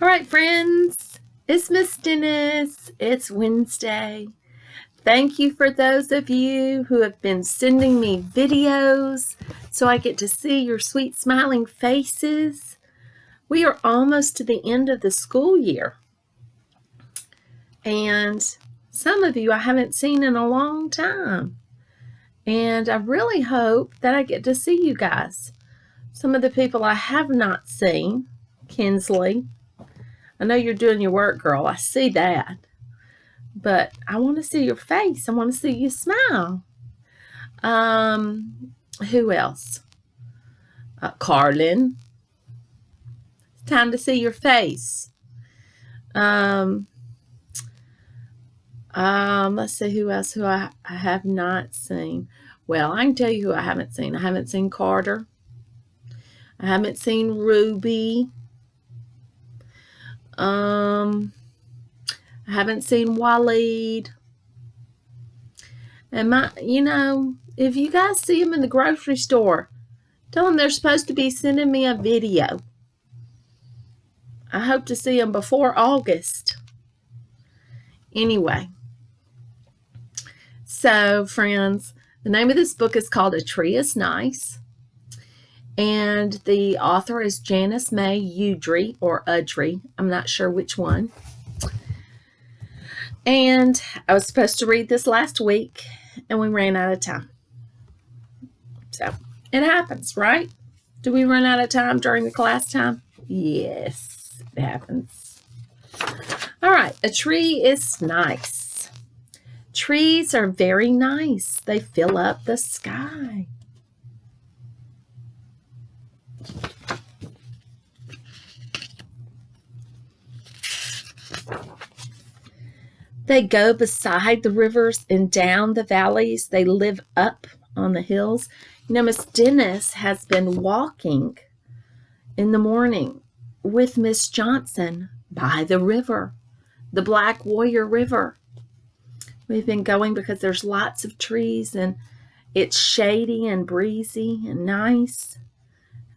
All right, friends, it's Miss Dennis. It's Wednesday. Thank you for those of you who have been sending me videos so I get to see your sweet smiling faces. We are almost to the end of the school year. And some of you I haven't seen in a long time. And I really hope that I get to see you guys. Some of the people I have not seen, Kinsley, I know you're doing your work, girl. I see that. But I want to see your face. I want to see you smile. Who else? Carlin. It's time to see your face. Let's see who else who I have not seen. Well, I can tell you who I haven't seen. I haven't seen Carter. I haven't seen Ruby. I haven't seen Waleed. And if you guys see them in the grocery store, tell them they're supposed to be sending me a video. I hope to see them before August. Anyway, so friends, the name of this book is called A Tree is Nice. And the author is Janice May Udry or Udry. I'm not sure which one. And I was supposed to read this last week, and we ran out of time. So it happens, right? Do we run out of time during the class time? Yes, it happens. All right, a tree is nice. Trees are very nice. They fill up the sky. They go beside the rivers and down the valleys. They live up on the hills. Miss Dennis has been walking in the morning with Miss Johnson by the river, the Black Warrior River. We've been going because there's lots of trees and it's shady and breezy and nice.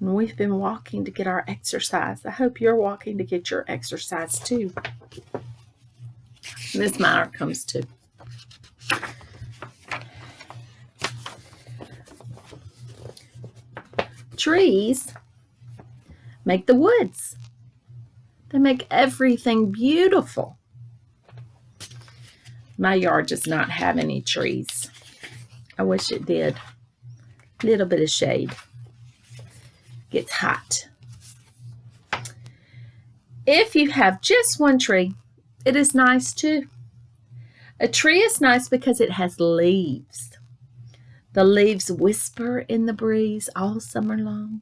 And we've been walking to get our exercise. I hope you're walking to get your exercise too. Miss Meyer comes too. Trees make the woods. They make everything beautiful. My yard does not have any trees. I wish it did. A little bit of shade. Gets hot. If you have just one tree, it is nice too. A tree is nice because it has leaves. The leaves whisper in the breeze all summer long.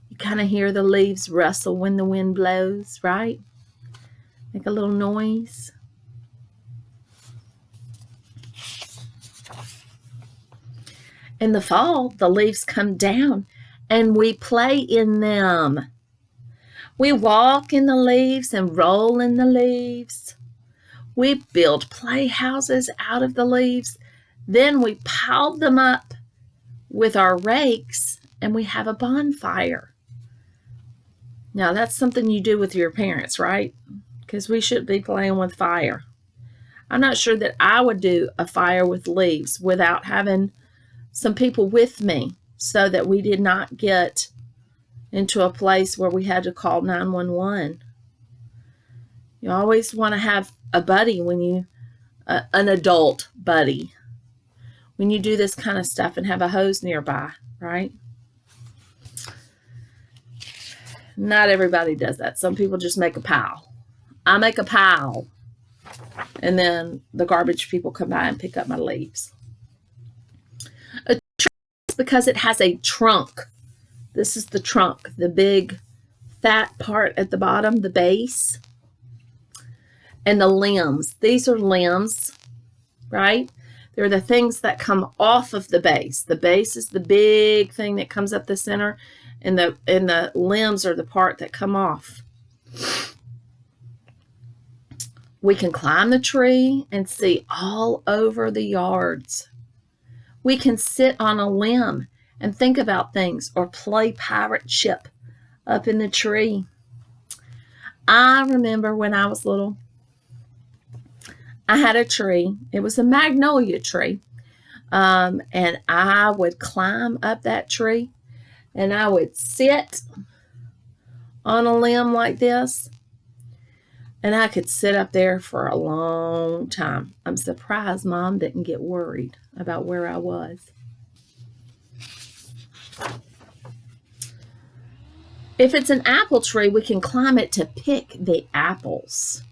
You kind of hear the leaves rustle when the wind blows, right? Make a little noise. In the fall, the leaves come down and we play in them. We walk in the leaves and roll in the leaves. We build playhouses out of the leaves. Then we pile them up with our rakes and we have a bonfire. Now that's something you do with your parents, right? Because we should be playing with fire. I'm not sure that I would do a fire with leaves without having some people with me so that we did not get into a place where we had to call 911. You always want to have a buddy when you, an adult buddy, when you do this kind of stuff and have a hose nearby, right? Not everybody does that. Some people just make a pile. I make a pile, and then the garbage people come by and pick up my leaves. A tree is because it has a trunk. This is the trunk, the big fat part at the bottom, the base. And the limbs. These are limbs, right? They're the things that come off of the base. The base is the big thing that comes up the center, and the limbs are the part that come off. We can climb the tree and see all over the yards. We can sit on a limb and think about things or play pirate ship up in the tree. I remember when I was little, I had a tree. It was a magnolia tree. And I would climb up that tree and I would sit on a limb like this. And I could sit up there for a long time. I'm surprised Mom didn't get worried about where I was. If it's an apple tree, we can climb it to pick the apples.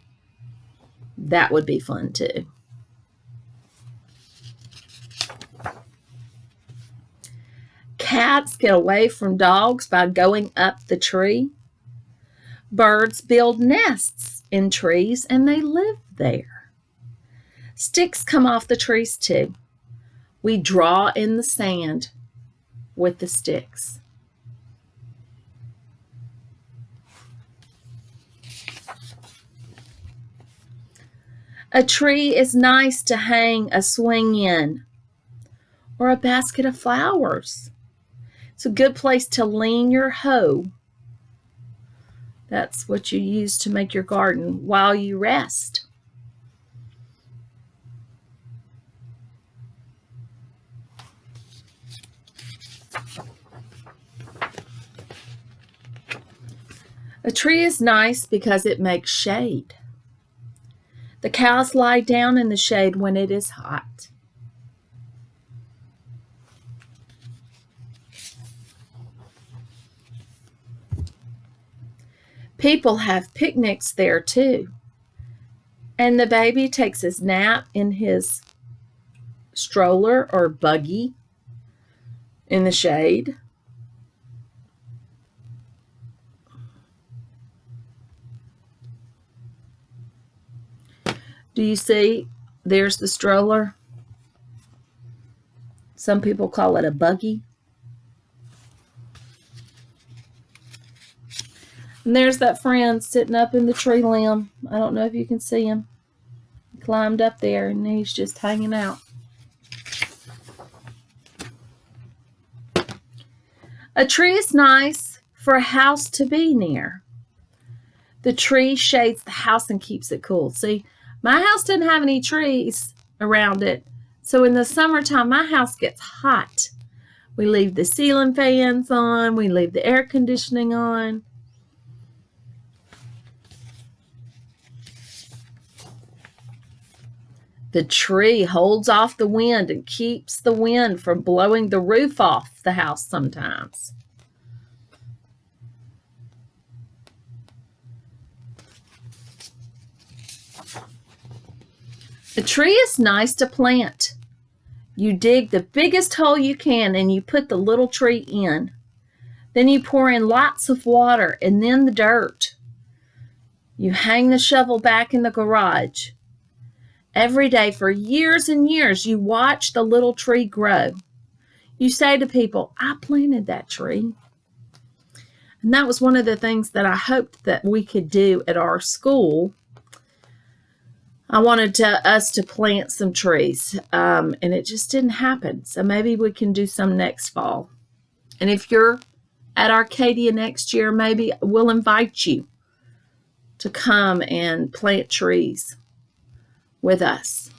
That would be fun too. Cats get away from dogs by going up the tree. Birds build nests in trees and they live there. Sticks come off the trees too. We draw in the sand with the sticks. A tree is nice to hang a swing in or a basket of flowers. It's a good place to lean your hoe. That's what you use to make your garden while you rest. A tree is nice because it makes shade. The cows lie down in the shade when it is hot. People have picnics there too. And the baby takes his nap in his stroller or buggy in the shade. Do you see? There's the stroller. Some people call it a buggy. And there's that friend sitting up in the tree limb. I don't know if you can see him. He climbed up there and he's just hanging out. A tree is nice for a house to be near. The tree shades the house and keeps it cool. See, my house doesn't have any trees around it. So in the summertime, my house gets hot. We leave the ceiling fans on. We leave the air conditioning on. The tree holds off the wind and keeps the wind from blowing the roof off the house sometimes. A tree is nice to plant. You dig the biggest hole you can and you put the little tree in. Then you pour in lots of water and then the dirt. You hang the shovel back in the garage. Every day for years and years, you watch the little tree grow. You say to people, I planted that tree. And that was one of the things that I hoped that we could do at our school. I wanted us to plant some trees, and it just didn't happen. So maybe we can do some next fall. And if you're at Arcadia next year, maybe we'll invite you to come and plant trees with us.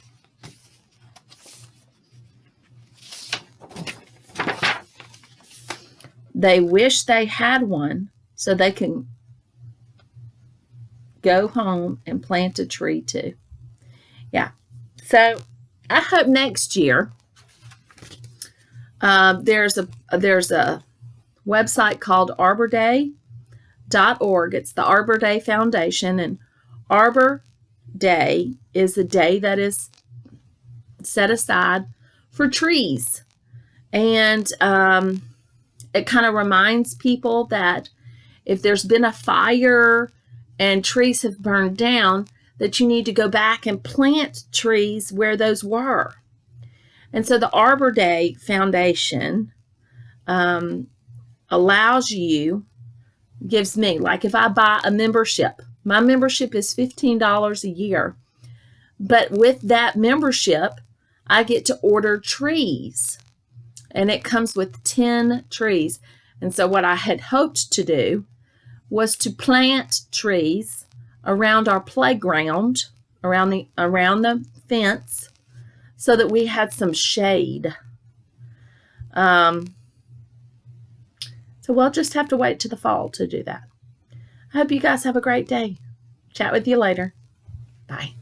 They wish they had one so they can go home and plant a tree too. Yeah. So I hope next year there's a website called ArborDay.org. It's the Arbor Day Foundation, and Arbor Day is a day that is set aside for trees. And it kind of reminds people that if there's been a fire and trees have burned down, that you need to go back and plant trees where those were. And so the Arbor Day Foundation allows you, gives me, like if I buy a membership, my membership is $15 a year. But with that membership, I get to order trees. And it comes with 10 trees. And so what I had hoped to do was to plant trees around our playground, around the fence, so that we had some shade. So we'll just have to wait to the fall to do that. I hope you guys have a great day. Chat with you later. Bye.